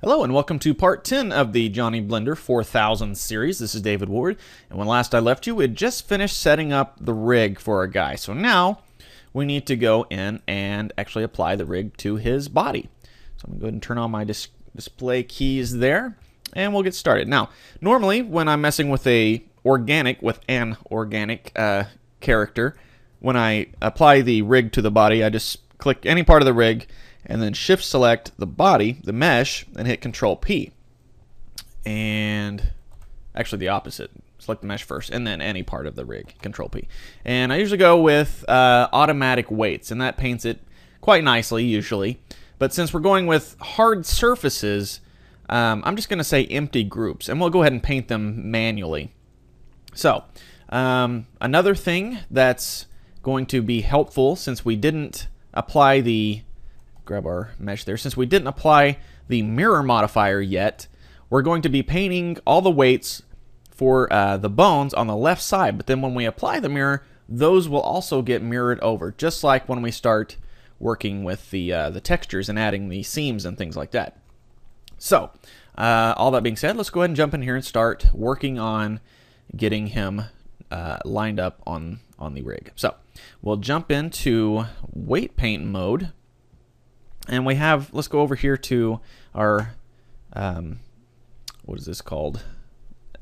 Hello and welcome to part 10 of the Johnny Blender 4000 series. This is David Ward, and when last I left you, we had just finished setting up the rig for our guy. So now we need to go in and actually apply the rig to his body. So I'm going to go ahead and turn on my display keys there, and we'll get started. Now, normally when I'm messing with an organic character, when I apply the rig to the body, I just click any part of the rig and then shift select the body, the mesh, and hit Control P. And actually the opposite. Select the mesh first and then any part of the rig, Control P. And I usually go with automatic weights, and that paints it quite nicely usually. But since we're going with hard surfaces, I'm just going to say empty groups, and we'll go ahead and paint them manually. So another thing that's going to be helpful, since we didn't apply the grab our mesh there. Since we didn't apply the mirror modifier yet, we're going to be painting all the weights for the bones on the left side, but then when we apply the mirror, those will also get mirrored over, just like when we start working with the textures and adding the seams and things like that. So, all that being said, let's go ahead and jump in here and start working on getting him lined up on the rig. So, we'll jump into weight paint mode. And we have, let's go over here to our, what is this called?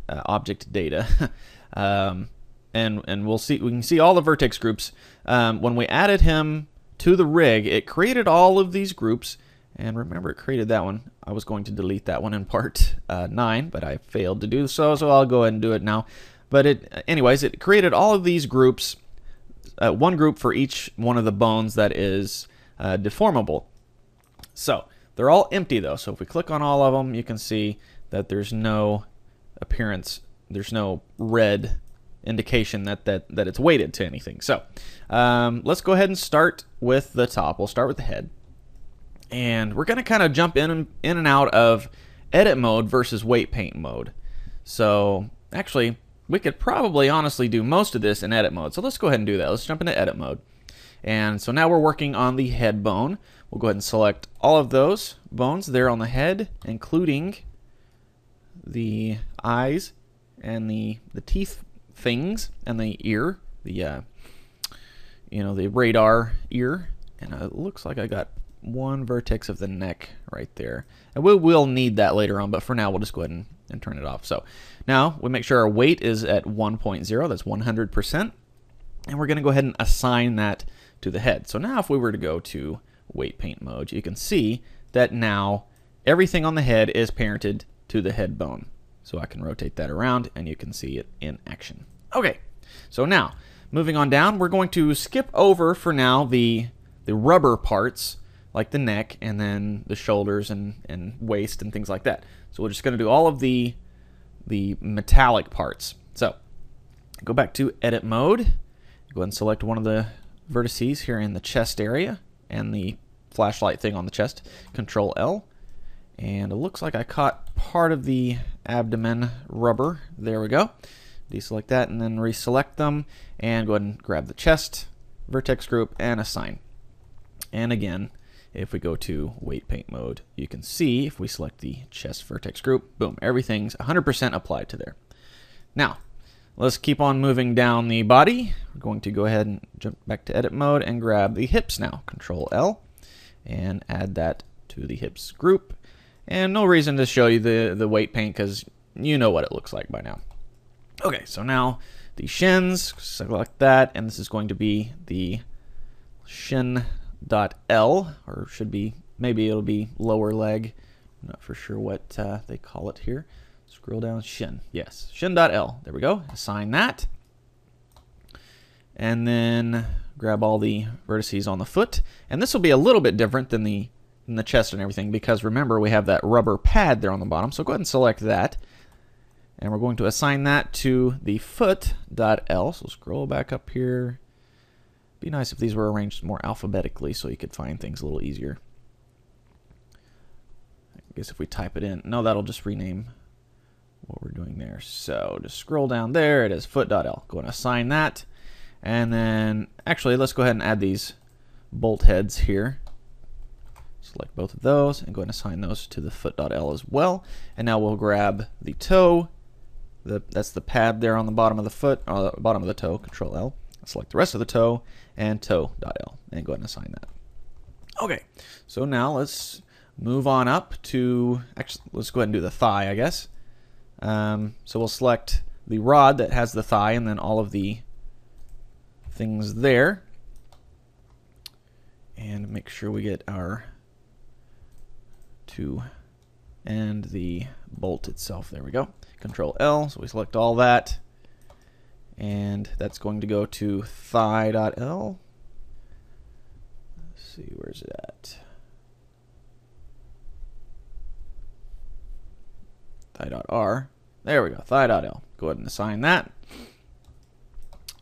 Object data. And we'll see, we can see all the vertex groups. When we added him to the rig, it created all of these groups. And remember, it created that one. I was going to delete that one in part 9, but I failed to do so, so I'll go ahead and do it now. But anyways, it created all of these groups, one group for each one of the bones that is deformable. So they're all empty though, so if we click on all of them, you can see that there's no appearance, there's no red indication that it's weighted to anything. So let's go ahead and start with the top. We'll start with the head, and we're going to kind of jump in and out of edit mode versus weight paint mode. So actually, we could probably honestly do most of this in edit mode, so let's go ahead and do that. Let's jump into edit mode. And so now we're working on the head bone. We'll go ahead and select all of those bones there on the head, including the eyes and the teeth things and the ear, the the radar ear. And it looks like I got one vertex of the neck right there. And we will need that later on, but for now we'll just go ahead and turn it off. So now we make sure our weight is at 1.0, that's 100%. And we're going to go ahead and assign that to the head. So now if we were to go to weight paint mode, you can see that now everything on the head is parented to the head bone. So I can rotate that around and you can see it in action. Okay, so now moving on down, we're going to skip over for now the rubber parts like the neck and then the shoulders and waist and things like that. So we're just going to do all of the metallic parts. So go back to edit mode, go ahead and select one of the vertices here in the chest area and the flashlight thing on the chest. Control L, and it looks like I caught part of the abdomen rubber. There we go. Deselect that and then reselect them and go ahead and grab the chest vertex group and assign. And again, if we go to weight paint mode, you can see if we select the chest vertex group, boom, everything's 100% applied to there. Now let's keep on moving down the body. We're going to go ahead and jump back to edit mode and grab the hips now. Control L and add that to the hips group. And no reason to show you the weight paint because you know what it looks like by now. Okay, so now the shins, select that, and this is going to be the shin.L, or should be, maybe it'll be lower leg. I'm not for sure what they call it here. Scroll down, shin. Yes, shin.L. There we go. Assign that. And then grab all the vertices on the foot. And this will be a little bit different than the chest and everything because remember we have that rubber pad there on the bottom. So go ahead and select that. And we're going to assign that to the foot.L. So scroll back up here. Be nice if these were arranged more alphabetically so you could find things a little easier. I guess if we type it in, no, that'll just rename what we're doing there. So just scroll down there, it is foot.L. Go and assign that. And then actually let's go ahead and add these bolt heads here. Select both of those and go ahead and assign those to the foot.l as well. And now we'll grab the toe. That's the pad there on the bottom of the foot, or the bottom of the toe, Control L. Select the rest of the toe and toe.l and go ahead and assign that. Okay, so now let's move on up to, actually, let's go ahead and do the thigh, I guess. So we'll select the rod that has the thigh and then all of the things there. And make sure we get our two and the bolt itself. There we go. Control L, so we select all that. And that's going to go to thigh.l. Let's see, where's it at? Thigh.r. There we go, thigh.l. Go ahead and assign that.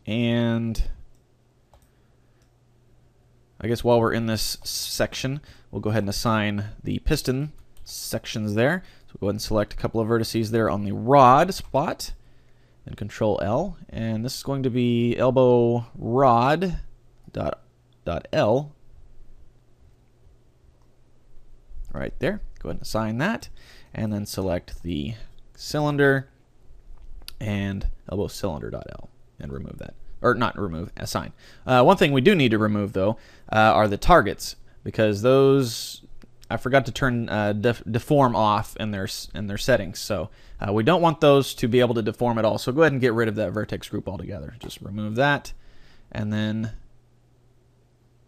And I guess while we're in this section, we'll go ahead and assign the piston sections there. So we'll go ahead and select a couple of vertices there on the rod spot. And Control L, and this is going to be elbow rod dot L right there. Go ahead and assign that, and then select the cylinder and elbow cylinder dot L and remove that, or not remove, assign. One thing we do need to remove though are the targets, because those I forgot to turn deform off in their settings, so we don't want those to be able to deform at all. So go ahead and get rid of that vertex group altogether. Just remove that, and then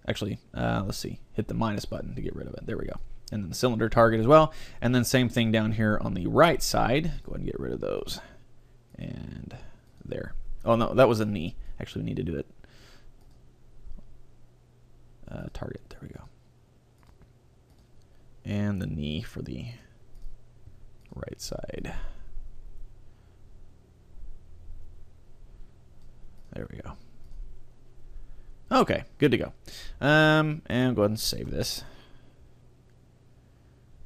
actually let's see, hit the minus button to get rid of it. There we go. And then the cylinder target as well, and then same thing down here on the right side. Go ahead and get rid of those, and there. Oh no, that was a knee. Actually, we need to do it target. There we go. And the knee for the right side. There we go. Okay, good to go. And go ahead and save this.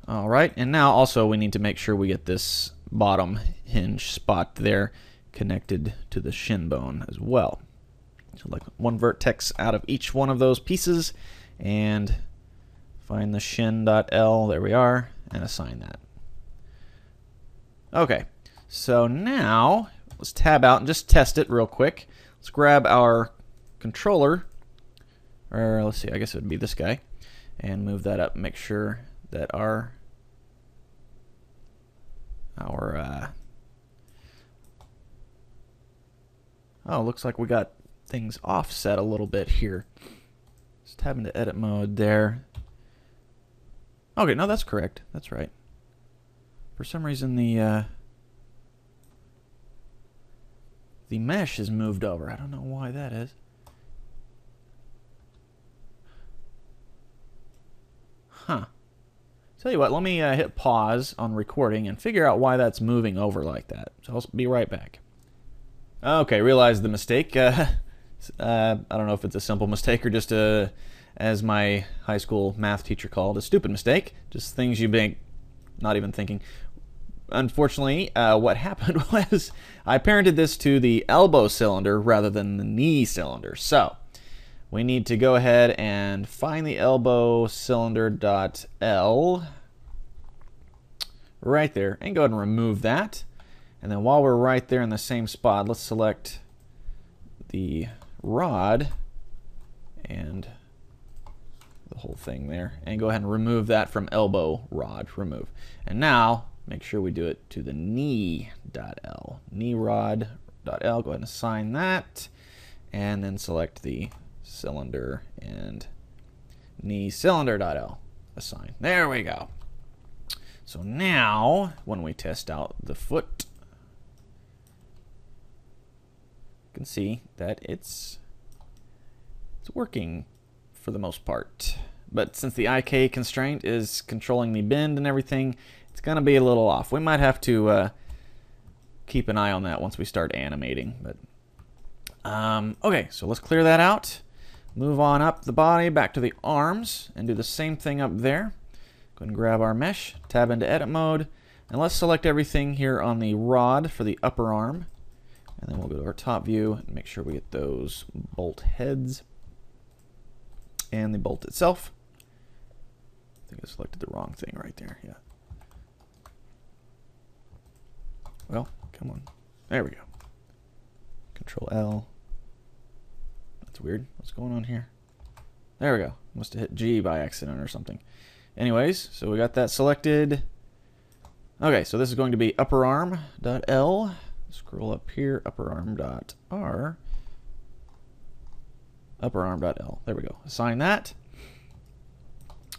All right, and now also we need to make sure we get this bottom hinge spot there connected to the shin bone as well. So like one vertex out of each one of those pieces, and find the shin.l, there we are, and assign that. Okay, so now let's tab out and just test it real quick. Let's grab our controller, or let's see, I guess it would be this guy, and move that up and make sure that our oh, looks like we got things offset a little bit here. Just tab into edit mode there. Okay, no, that's correct. That's right. For some reason, the mesh is moved over. I don't know why that is. Huh. Tell you what, let me hit pause on recording and figure out why that's moving over like that. So I'll be right back. Okay, realized the mistake. I don't know if it's a simple mistake or just a, as my high school math teacher called, a stupid mistake. Just things you make not even thinking. Unfortunately, what happened was I parented this to the elbow cylinder rather than the knee cylinder. So we need to go ahead and find the elbow cylinder.L right there and go ahead and remove that. And then while we're right there in the same spot, let's select the rod and the whole thing there and go ahead and remove that from elbow rod, remove. And now make sure we do it to the knee.L, knee rod.L. Go ahead and assign that, and then select the cylinder and knee cylinder.L, assign. There we go. So now when we test out the foot, you can see that it's working for the most part. But since the IK constraint is controlling the bend and everything, it's going to be a little off. We might have to keep an eye on that once we start animating. But okay, so let's clear that out. Move on up the body, back to the arms, and do the same thing up there. Go ahead and grab our mesh, tab into edit mode, and let's select everything here on the rod for the upper arm. And then we'll go to our top view and make sure we get those bolt heads and the bolt itself. think I selected the wrong thing right there. Yeah. Well, come on. There we go. Control L. That's weird. What's going on here? There we go. Must have hit G by accident or something. Anyways, so we got that selected. Okay, so this is going to be upper arm.L. Scroll up here, upper arm.R. Upper arm.L. There we go. Assign that.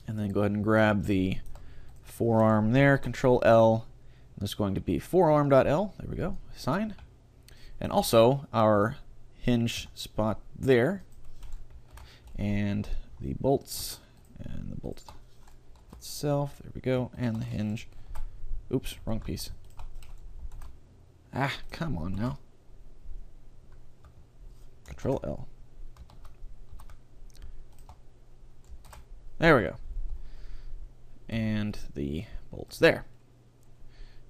And then go ahead and grab the forearm there, Control L. This is going to be forearm.L. There we go. Assign. And also our hinge spot there. And the bolts. And the bolt itself. There we go. And the hinge. Oops, wrong piece. Ah, come on now. Control L. There we go. And the bolts there.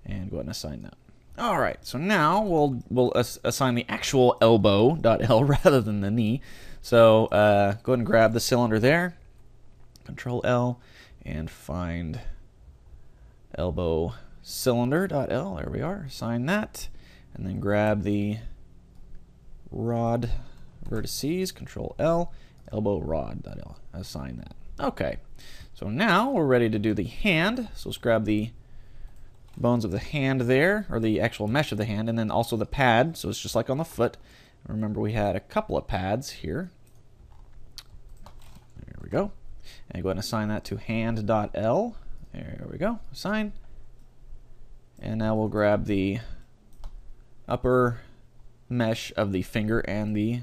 And go ahead and assign that. All right, so now we'll assign the actual elbow.L rather than the knee. So go ahead and grab the cylinder there. Control L and find elbow cylinder.L. There we are. Assign that. And then grab the rod vertices. Control L. Elbow rod.L. Assign that. Okay. So now we're ready to do the hand. So let's grab the bones of the hand there, or the actual mesh of the hand, and then also the pad. So it's just like on the foot. Remember, we had a couple of pads here. There we go. And go ahead and assign that to hand.L. There we go. Assign. And now we'll grab the upper mesh of the finger and the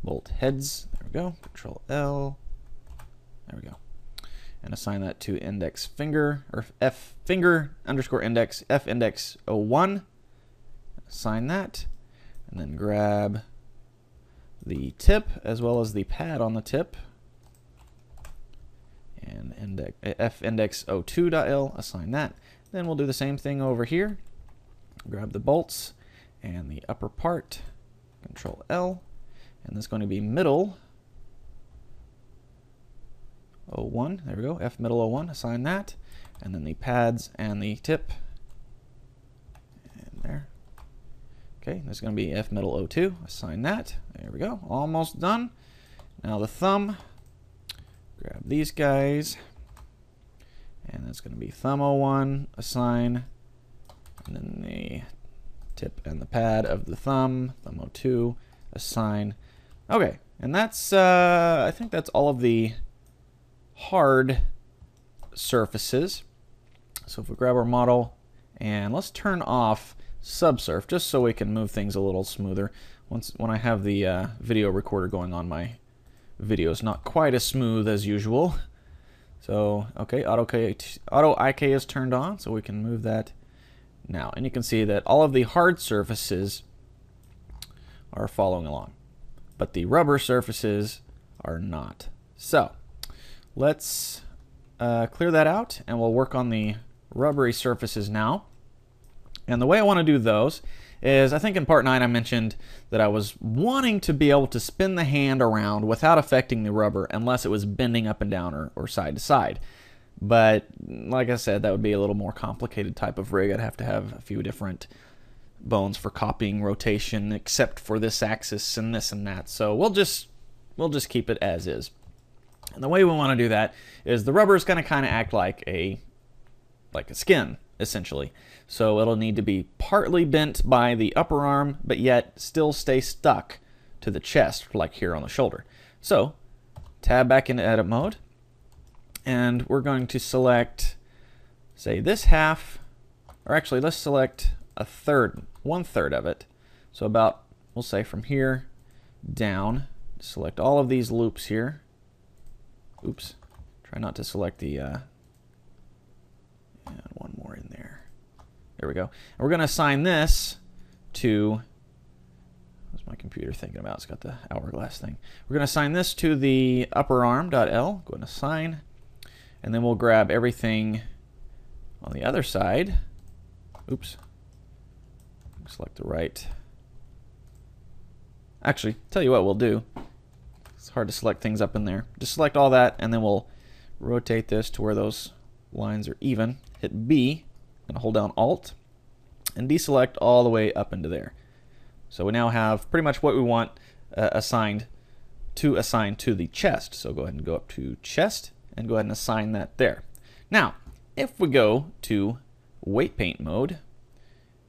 bolt heads. There we go. Control L. There we go. And assign that to index finger, or F finger underscore index, F index 01. Assign that. And then grab the tip as well as the pad on the tip. And index, F index 02.L. Assign that. Then we'll do the same thing over here. Grab the bolts and the upper part. Control L. And this is going to be middle 01. There we go. F middle 01. Assign that. And then the pads and the tip. And there. Okay, this is going to be F middle 02. Assign that. There we go. Almost done. Now the thumb. Grab these guys. And that's going to be thumb 01. Assign. And then the tip and the pad of the thumb. Thumb 02. Assign. Okay, and that's, I think that's all of the hard surfaces. So if we grab our model and let's turn off subsurf just so we can move things a little smoother. When I have the video recorder going on, my video is not quite as smooth as usual. So okay, auto IK is turned on, so we can move that now. And you can see that all of the hard surfaces are following along, but the rubber surfaces are not. So let's clear that out, and we'll work on the rubbery surfaces now. And the way I want to do those is, I think in part 9 I mentioned that I was wanting to be able to spin the hand around without affecting the rubber unless it was bending up and down or side to side. But like I said, that would be a little more complicated type of rig. I'd have to have a few different bones for copying rotation, except for this axis and this and that. So we'll just keep it as is. And the way we want to do that is the rubber is going to kind of act like a skin, essentially. So it'll need to be partly bent by the upper arm, but yet still stay stuck to the chest, like here on the shoulder. So tab back into edit mode, and we're going to select, say, this half, or actually let's select one third of it. So about, we'll say from here down, select all of these loops here. Oops, try not to select the, and one more in there. There we go. And we're going to assign this to, what's my computer thinking about? It's got the hourglass thing. We're going to assign this to the upper arm.L. Go ahead and assign. And then we'll grab everything on the other side. Oops. Select the right. Actually, tell you what we'll do. It's hard to select things up in there. Just select all that, and then we'll rotate this to where those lines are even. Hit B, and hold down Alt, and deselect all the way up into there. So we now have pretty much what we want assigned to the chest. So go ahead and go up to chest and go ahead and assign that there. Now, if we go to weight paint mode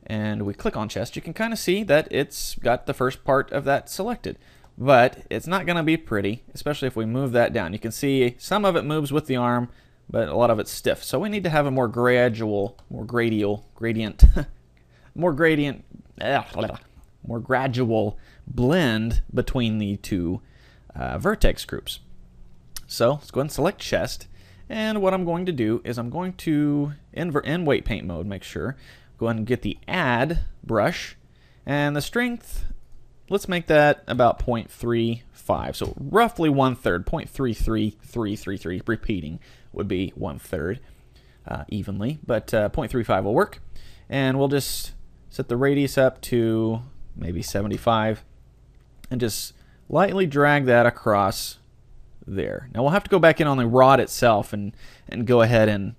and we click on chest, you can kind of see that it's got the first part of that selected. But it's not going to be pretty, especially if we move that down. You can see some of it moves with the arm, but a lot of it's stiff. So we need to have a more gradual, more gradual blend between the two vertex groups. So let's go ahead and select chest. And what I'm going to do is I'm going to, in weight paint mode, make sure, go ahead and get the add brush. And the strength, let's make that about 0.35. So roughly 1/3, 0.33333, repeating would be 1/3 evenly. But 0.35 will work. And we'll just set the radius up to maybe 75 and just lightly drag that across there. Now we'll have to go back in on the rod itself and go ahead and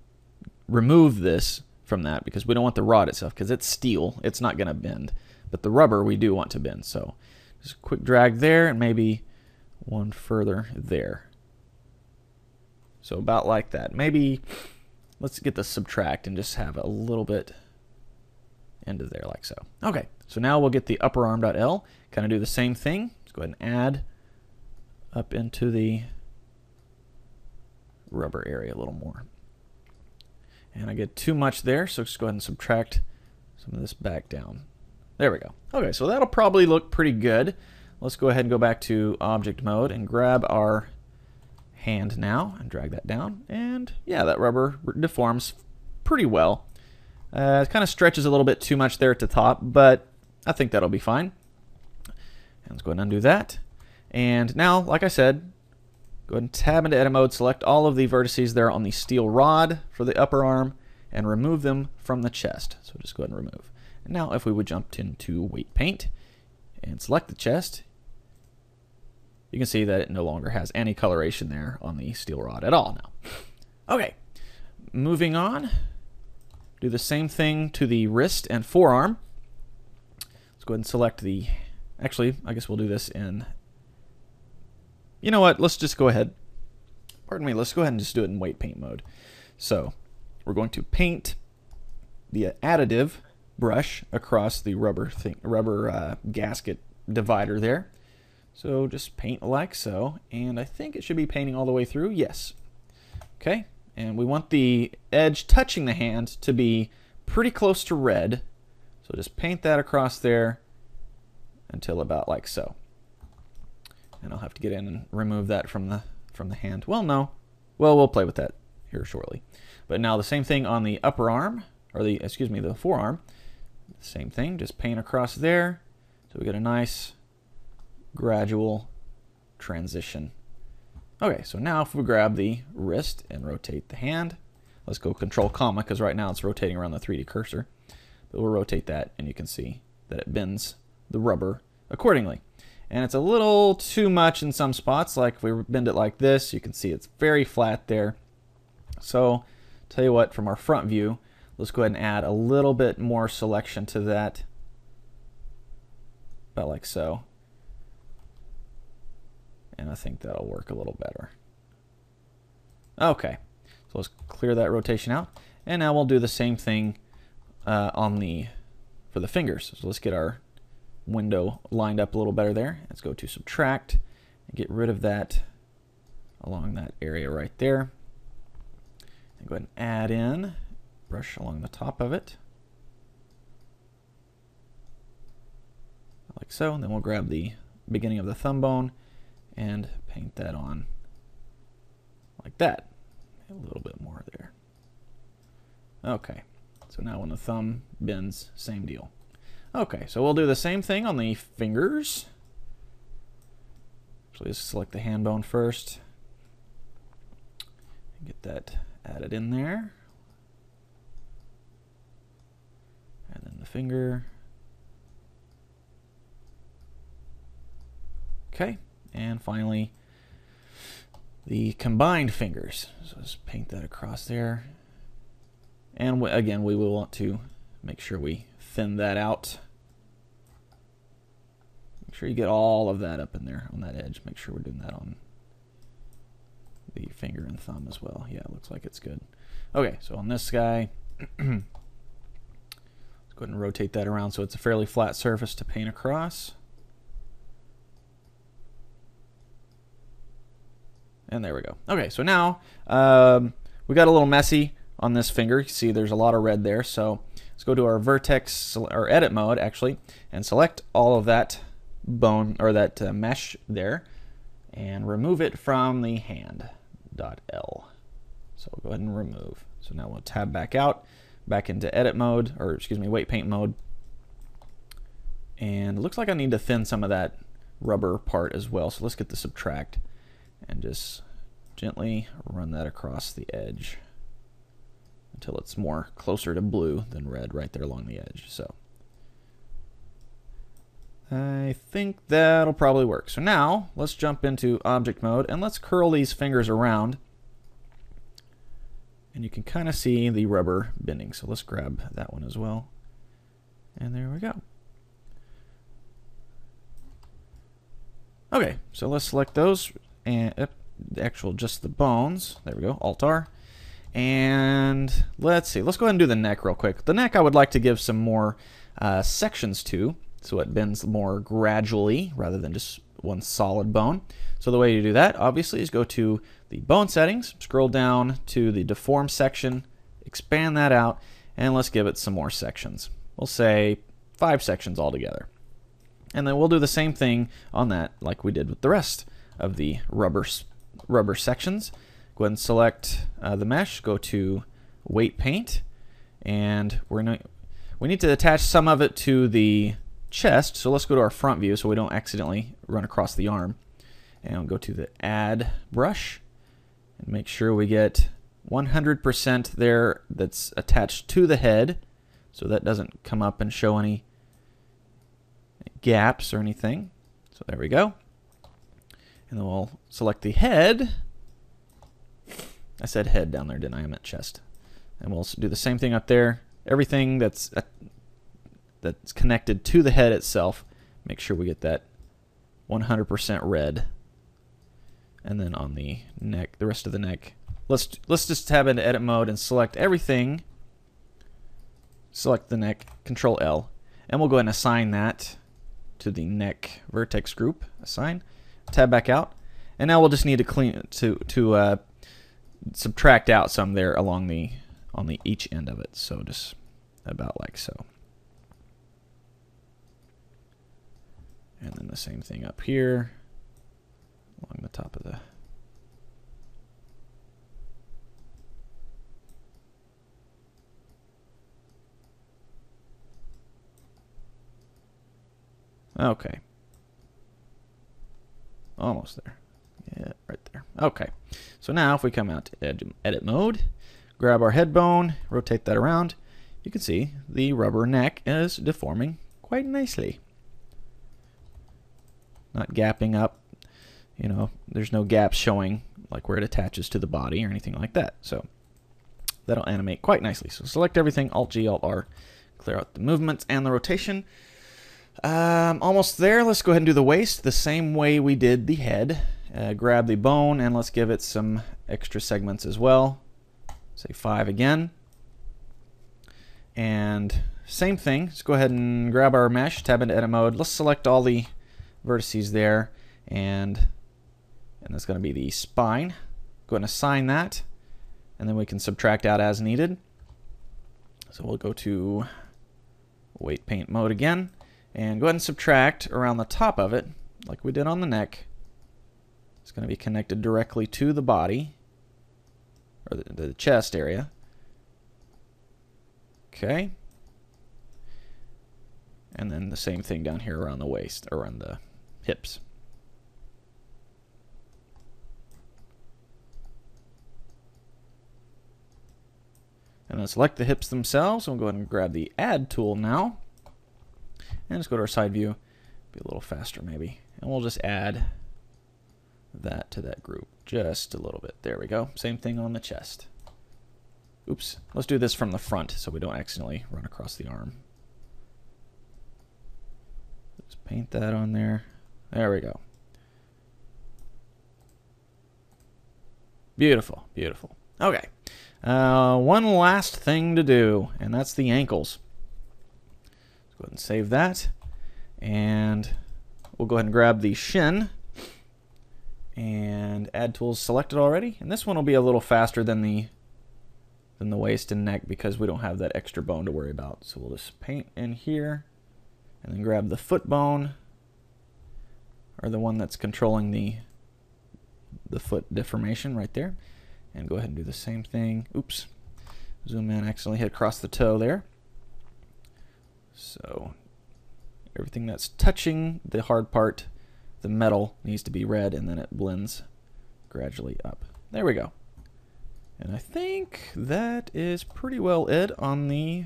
remove this from that, because we don't want the rod itself, because it's steel, it's not going to bend, but the rubber we do want to bend. So just a quick drag there and maybe one further there. So about like that. Maybe let's get the subtract and just have a little bit into there like so. Okay, so now we'll get the upper arm.L, kind of do the same thing. Let's go ahead and add up into the rubber area a little more. And I get too much there, so just go ahead and subtract some of this back down. There we go. Okay, so that'll probably look pretty good. Let's go ahead and go back to object mode and grab our hand now and drag that down. And yeah, that rubber deforms pretty well. It kind of stretches a little bit too much there at the top, but I think that'll be fine. And let's go ahead and undo that. And now, like I said, go ahead and tab into edit mode, select all of the vertices there on the steel rod for the upper arm, and remove them from the chest. So just go ahead and remove. And now if we would jump into weight paint and select the chest, you can see that it no longer has any coloration there on the steel rod at all now. Okay, moving on. Do the same thing to the wrist and forearm. Let's go ahead and select the, actually, I guess we'll do this in, you know what, let's just go ahead, pardon me, let's go ahead and just do it in weight paint mode. So we're going to paint the additive brush across the rubber gasket divider there. So just paint like so, and I think it should be painting all the way through. Yes. Okay, and we want the edge touching the hand to be pretty close to red. So just paint that across there until about like so. And I'll have to get in and remove that from the hand. Well, no. Well, we'll play with that here shortly. But now the same thing on the upper arm, or the forearm. Same thing, just paint across there. So we get a nice gradual transition. Okay, so now if we grab the wrist and rotate the hand, let's go Control comma, because right now it's rotating around the 3D cursor. But we'll rotate that, and you can see that it bends the rubber accordingly. And it's a little too much in some spots. Like if we bend it like this, you can see it's very flat there. So tell you what, from our front view, let's go ahead and add a little bit more selection to that, about like so. And I think that'll work a little better. Okay, so let's clear that rotation out. And now we'll do the same thing for the fingers. So let's get our window lined up a little better there. Let's go to subtract and get rid of that along that area right there. And go ahead and add in brush along the top of it, like so. And then we'll grab the beginning of the thumb bone and paint that on like that. A little bit more there. Okay, so now when the thumb bends, same deal. Okay, so we'll do the same thing on the fingers. Actually, let's select the hand bone first. Get that added in there. And then the finger. Okay, and finally the combined fingers. So let's paint that across there. And again, we will want to make sure we thin that out. Make sure you get all of that up in there on that edge. Make sure we're doing that on the finger and thumb as well. Yeah, it looks like it's good. Okay, so on this guy, let's go ahead and rotate that around so it's a fairly flat surface to paint across. And there we go. Okay, so now we got a little messy on this finger. You can see there's a lot of red there. So let's go to our vertex or edit mode actually, and select all of that bone or that mesh there, and remove it from the hand.l. So we'll go ahead and remove. So now we'll tab back out, back into edit mode, or excuse me, weight paint mode. And it looks like I need to thin some of that rubber part as well. So let's get the subtract and just gently run that across the edge until it's more closer to blue than red right there along the edge. So I think that'll probably work. So now let's jump into object mode and let's curl these fingers around. And you can kind of see the rubber bending. So let's grab that one as well. And there we go. Okay, so let's select those and just the bones. There we go, Alt-R. And let's see, let's go ahead and do the neck real quick. The neck I would like to give some more sections to, so it bends more gradually rather than just one solid bone. So the way you do that, obviously, is go to the bone settings, scroll down to the deform section, expand that out, and let's give it some more sections. We'll say 5 sections altogether. And then we'll do the same thing on that like we did with the rest of the rubber sections. Go ahead and select the mesh, go to weight paint, and we need to attach some of it to the chest. So let's go to our front view so we don't accidentally run across the arm. And we'll go to the add brush and make sure we get 100% there that's attached to the head, so that doesn't come up and show any gaps or anything. So there we go. And then we'll select the head. I said head down there, didn't I? I meant chest. And we'll do the same thing up there. Everything that's connected to the head itself, make sure we get that 100% red. And then on the neck, the rest of the neck, let's just tab into edit mode and select everything. Select the neck, Control L, and we'll go ahead and assign that to the neck vertex group. Assign, tab back out, and now we'll just need to subtract out some there along on the each end of it. So just about like so. And then the same thing up here along the top of the okay. Almost there. Yeah, right there. Okay. So now if we come out to edit mode, grab our head bone, rotate that around, you can see the rubber neck is deforming quite nicely. Not gapping up. You know, there's no gaps showing like where it attaches to the body or anything like that. So that'll animate quite nicely. So select everything, Alt-G, Alt-R, clear out the movements and the rotation. Almost there. Let's go ahead and do the waist the same way we did the head. Grab the bone and let's give it some extra segments as well. Say 5 again. And same thing. Let's go ahead and grab our mesh, tab into edit mode. Let's select all the vertices there, and that's going to be the spine. Go ahead and assign that, and then we can subtract out as needed. So we'll go to weight paint mode again, and go ahead and subtract around the top of it, like we did on the neck. It's going to be connected directly to the body, or the chest area. Okay. And then the same thing down here around the waist, around the hips. And then select the hips themselves. So we'll go ahead and grab the add tool now. And just go to our side view. Be a little faster maybe. And we'll just add that to that group just a little bit. There we go. Same thing on the chest. Oops. Let's do this from the front so we don't accidentally run across the arm. Just paint that on there. There we go. Beautiful, beautiful. Okay. One last thing to do, and that's the ankles. Let's go ahead and save that. And we'll go ahead and grab the shin and add tools selected already. And this one will be a little faster than the waist and neck because we don't have that extra bone to worry about. So we'll just paint in here and then grab the foot bone, or the one that's controlling the foot deformation right there, and go ahead and do the same thing. Oops. Zoom in, accidentally hit across the toe there. So everything that's touching the hard part, the metal, needs to be red, and then it blends gradually up. There we go. And I think that is pretty well it on the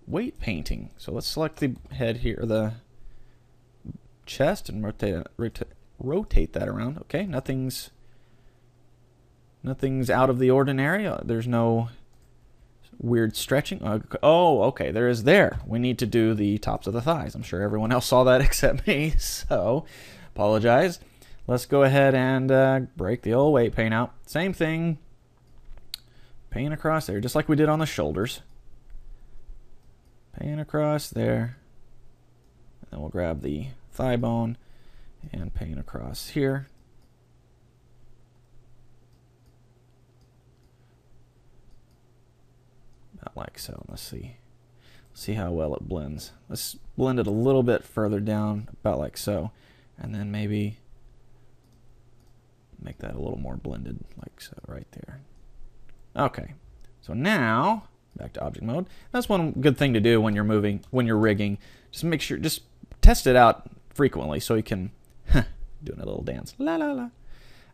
weight painting. So let's select the head here, the chest, and rotate that around. Okay, nothing's out of the ordinary. There's no weird stretching. Oh, okay, there is there. We need to do the tops of the thighs. I'm sure everyone else saw that except me, so apologize. Let's go ahead and break the old weight paint out. Same thing. Paint across there, just like we did on the shoulders. Paint across there. And then we'll grab the thigh bone and paint across here. About like so. Let's see how well it blends. Let's blend it a little bit further down, about like so, and then maybe make that a little more blended, like so, right there. Okay, so now back to object mode. That's one good thing to do when you're moving, when you're rigging. Just make sure, just test it out frequently so you can doing a little dance, la la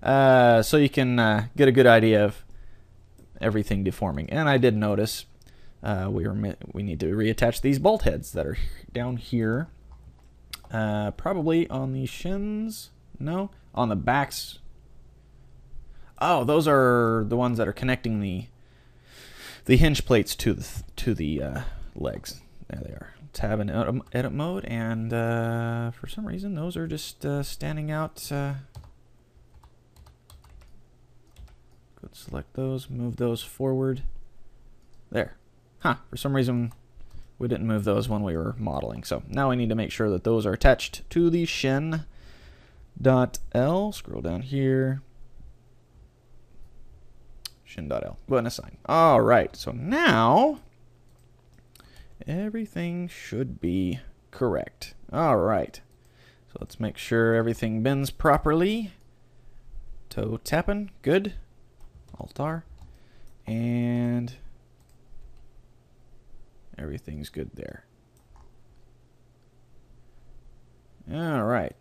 la, so you can get a good idea of everything deforming. And I did notice we need to reattach these bolt heads that are down here, probably on the shins. No, on the backs. Oh, those are the ones that are connecting the hinge plates to the legs. There they are. Tab in edit mode, and for some reason those are just standing out. Go select those, move those forward. There. Huh. For some reason we didn't move those when we were modeling. So now we need to make sure that those are attached to the shin.L. Scroll down here. Shin.L. Go ahead and assign. All right. So now everything should be correct. All right. So let's make sure everything bends properly. Toe tapping. Good. Alt-R. And everything's good there. All right.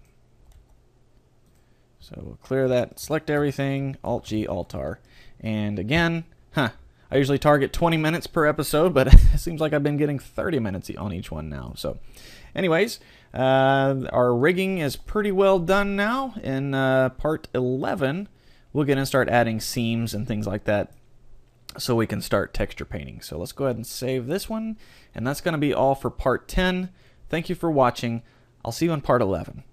So we'll clear that, select everything, Alt-G, Alt-R. And again, I usually target 20 minutes per episode, but it seems like I've been getting 30 minutes on each one now. So anyways, our rigging is pretty well done now. In part 11, we'll get and start adding seams and things like that so we can start texture painting. So let's go ahead and save this one. And that's going to be all for part 10. Thank you for watching. I'll see you in part 11.